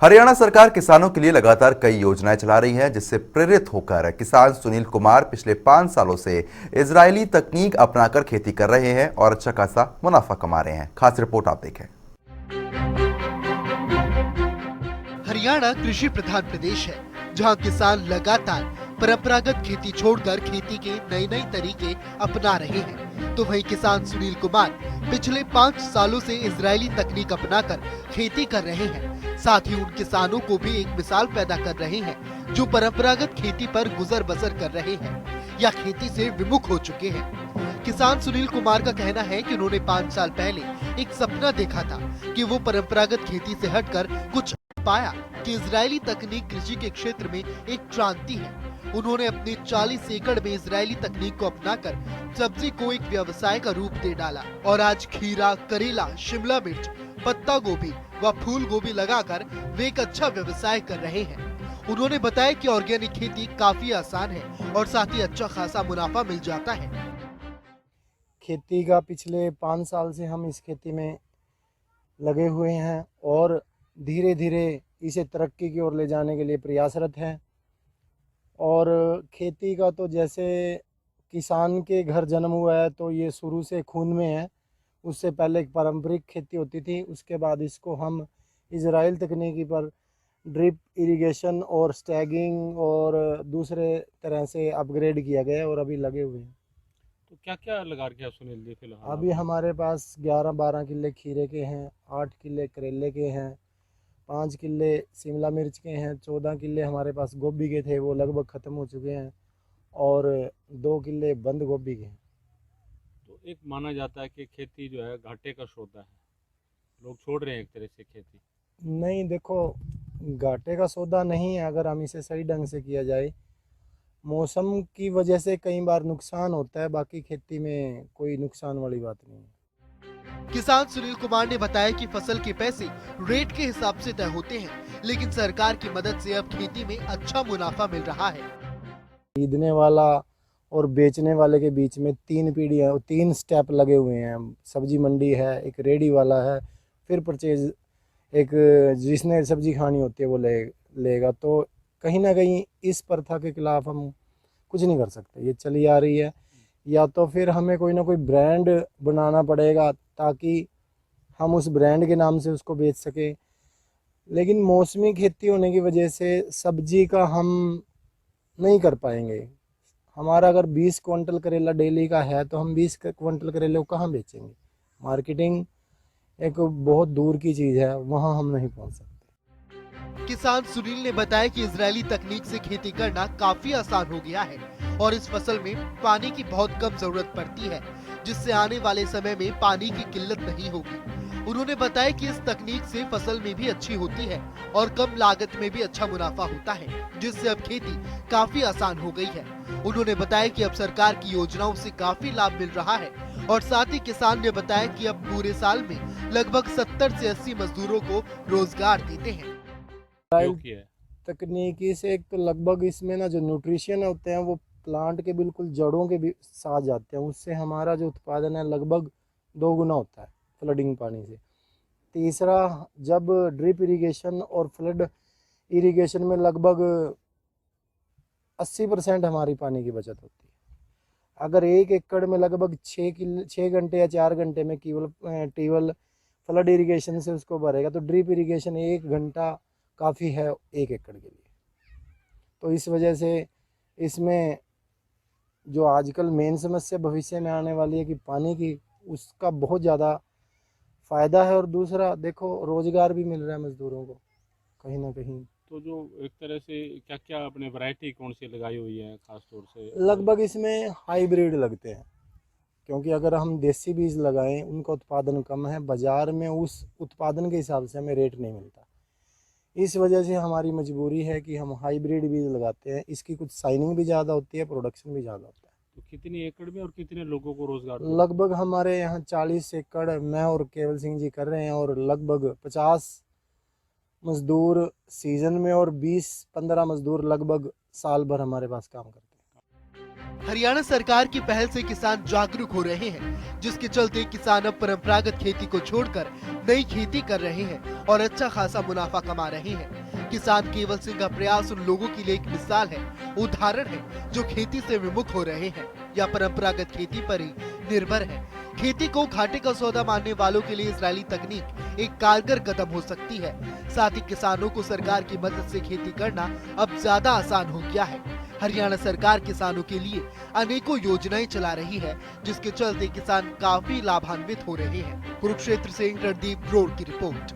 हरियाणा सरकार किसानों के लिए लगातार कई योजनाएं चला रही है, जिससे प्रेरित होकर किसान सुनील कुमार पिछले 5 सालों से इजरायली तकनीक अपनाकर खेती कर रहे हैं और अच्छा खासा मुनाफा कमा रहे हैं। खास रिपोर्ट आप देखें। हरियाणा कृषि प्रधान प्रदेश है, जहां किसान लगातार परंपरागत खेती छोड़कर खेती के नए तरीके अपना रहे हैं। तो वहीं किसान सुनील कुमार पिछले 5 सालों से इजरायली तकनीक अपनाकर खेती कर रहे हैं। साथ ही उन किसानों को भी एक मिसाल पैदा कर रहे हैं जो परंपरागत खेती पर गुजर बसर कर रहे हैं या खेती से विमुख हो चुके हैं। किसान सुनील कुमार का कहना है कि उन्होंने 5 साल पहले एक सपना देखा था कि वो परंपरागत खेती से हटकर कुछ पाया कि इजरायली तकनीक कृषि के क्षेत्र में एक क्रांति है। उन्होंने अपने 40 एकड़ में इजरायली तकनीक को अपनाकर सब्जी को एक व्यवसाय का रूप दे डाला और आज खीरा, करेला, शिमला मिर्च, पत्ता गोभी व फूल गोभी लगाकर वे एक अच्छा व्यवसाय कर रहे हैं। उन्होंने बताया कि ऑर्गेनिक खेती काफी आसान है और साथ ही अच्छा खासा मुनाफा मिल जाता है। खेती का पिछले 5 साल से हम इस खेती में लगे हुए हैं और धीरे धीरे इसे तरक्की की ओर ले जाने के लिए प्रयासरत हैं। और खेती का तो जैसे किसान के घर जन्म हुआ है तो ये शुरू से खून में है। उससे पहले एक पारंपरिक खेती होती थी, उसके बाद इसको हम इजराइल तकनीकी पर ड्रिप इरिगेशन और स्टैगिंग और दूसरे तरह से अपग्रेड किया गया और अभी लगे हुए हैं। तो क्या क्या लगा रखे हैं सुनील जी फिलहाल? अभी हमारे पास 11-12 किले खीरे के हैं, 8 किले करेले के हैं, 5 किले शिमला मिर्च के हैं, 14 किले हमारे पास गोभी के थे, वो लगभग ख़त्म हो चुके हैं, और 2 किले बंद गोभी के हैं। तो एक माना जाता है कि खेती जो है घाटे का सौदा है, लोग छोड़ रहे हैं एक तरह से खेती। नहीं, देखो, घाटे का सौदा नहीं है अगर हम इसे सही ढंग से किया जाए। मौसम की वजह से कई बार नुकसान होता है, बाकी खेती में कोई नुकसान वाली बात नहीं है। किसान सुनील कुमार ने बताया कि फसल के पैसे रेट के हिसाब से तय होते हैं, लेकिन सरकार की मदद से अब खेती में अच्छा मुनाफा मिल रहा है। खरीदने वाला और बेचने वाले के बीच में 3 पीढ़ियाँ, 3 स्टेप लगे हुए हैं। सब्जी मंडी है, एक रेडी वाला है, फिर परचेज, एक जिसने सब्जी खानी होती है वो लेगा। तो कहीं ना कहीं इस प्रथा के खिलाफ हम कुछ नहीं कर सकते, ये चली आ रही है। या तो फिर हमें कोई ना कोई ब्रांड बनाना पड़ेगा ताकि हम उस ब्रांड के नाम से उसको बेच सकें। लेकिन मौसमी खेती होने की वजह से सब्जी का हम नहीं कर पाएंगे। हमारा अगर 20 क्विंटल करेला डेली का है तो हम 20 क्विंटल करेले को कहाँ बेचेंगे? मार्केटिंग एक बहुत दूर की चीज़ है, वहाँ हम नहीं पहुँच सकते। किसान सुनील ने बताया कि इजरायली तकनीक से खेती करना काफी आसान हो गया है और इस फसल में पानी की बहुत कम जरूरत पड़ती है, जिससे आने वाले समय में पानी की किल्लत नहीं होगी। उन्होंने बताया कि इस तकनीक से फसल में भी अच्छी होती है और कम लागत में भी अच्छा मुनाफा होता है, जिससे अब खेती काफी आसान हो गई है। उन्होंने बताया कि अब सरकार की योजनाओं से काफी लाभ मिल रहा है और साथ ही किसान ने बताया कि अब पूरे साल में लगभग 70 से 80 मजदूरों को रोजगार देते हैं। तकनीकी से एक तो लगभग इसमें ना जो न्यूट्रिशन होते हैं वो प्लांट के बिल्कुल जड़ों के भी साथ जाते हैं, उससे हमारा जो उत्पादन है लगभग 2 गुना होता है फ्लडिंग पानी से। तीसरा, जब ड्रिप इरिगेशन और फ्लड इरिगेशन में लगभग 80% हमारी पानी की बचत होती है। अगर 1 एकड़ में लगभग 6 घंटे या 4 घंटे में केवल ट्यूबवेल फ्लड इरिगेशन से उसको भरेगा तो ड्रिप इरिगेशन 1 घंटा काफ़ी है 1 एकड़ के लिए। तो इस वजह से इसमें जो आजकल मेन समस्या भविष्य में आने वाली है कि पानी की, उसका बहुत ज़्यादा फ़ायदा है। और दूसरा, देखो, रोज़गार भी मिल रहा है मज़दूरों को कहीं ना कहीं। तो जो एक तरह से क्या क्या आपने वैरायटी कौन सी लगाई हुई है खास तौर से? लगभग इसमें हाइब्रिड लगते हैं, क्योंकि अगर हम देसी बीज लगाएं उनका उत्पादन कम है, बाज़ार में उस उत्पादन के हिसाब से हमें रेट नहीं मिलता। इस वजह से हमारी मजबूरी है कि हम हाइब्रिड बीज लगाते हैं। इसकी कुछ शाइनिंग भी ज़्यादा होती है, प्रोडक्शन भी ज़्यादा होता है। तो कितनी एकड़ में और कितने लोगों को रोजगार? लगभग हमारे यहाँ 40 एकड़ मैं और केवल सिंह जी कर रहे हैं और लगभग 50 मजदूर सीजन में और 20-15 मजदूर लगभग साल भर हमारे पास काम करते हैं। हरियाणा सरकार की पहल से किसान जागरूक हो रहे हैं, जिसके चलते किसान अब परंपरागत खेती को छोड़कर नई खेती कर रहे हैं और अच्छा खासा मुनाफा कमा रहे हैं। किसान केवल सिंह का प्रयास उन लोगों के लिए एक मिसाल है, उदाहरण है, जो खेती से विमुख हो रहे हैं या परंपरागत खेती पर ही निर्भर है। खेती को घाटे का सौदा मानने वालों के लिए इजरायली तकनीक एक कारगर कदम हो सकती है। साथ ही किसानों को सरकार की मदद से खेती करना अब ज्यादा आसान हो गया है। हरियाणा सरकार किसानों के लिए अनेकों योजनाएं चला रही है, जिसके चलते किसान काफी लाभान्वित हो रहे हैं। कुरुक्षेत्र से रणदीप ब्रोड की रिपोर्ट।